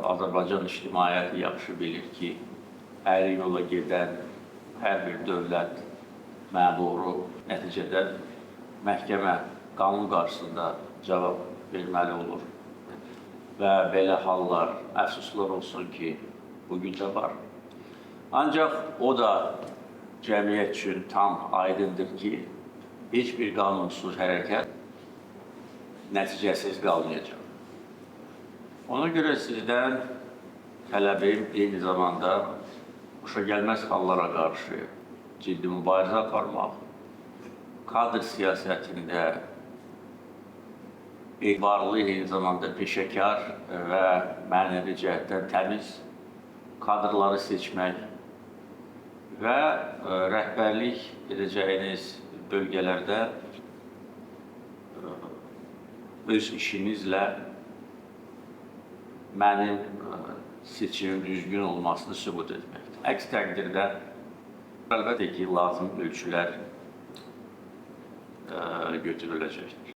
Azərbaycan ictimaiyyəti yaxşı bilir ki, əyri yola gedən hər bir dövlət məmuru nəticədə məhkəmə qanun qarşısında cavab verməli olur. Və belə hallar, əfsuslar olsun ki, bugün də var. Ancaq o da cəmiyyət üçün tam aydındır ki, heç bir qanunsuz hərəkət nəticəsiz qalmayacaq. Ona görə sizdən tələbim eyni zamanda xoşagəlməz hallara qarşı ciddi mübarizə aparmaq, kadr siyasətində etibarlı, eyni zamanda peşəkar və mənəvi cəhətdən təmiz kadrları seçmək və rəhbərlik edəcəyiniz bölgələrdə öz işinizlə mənim seçimin düzgün olmasını sübut etməkdir. Əks təqdirdə əlbəttə ki, lazım ölçülər götürüləcəkdir.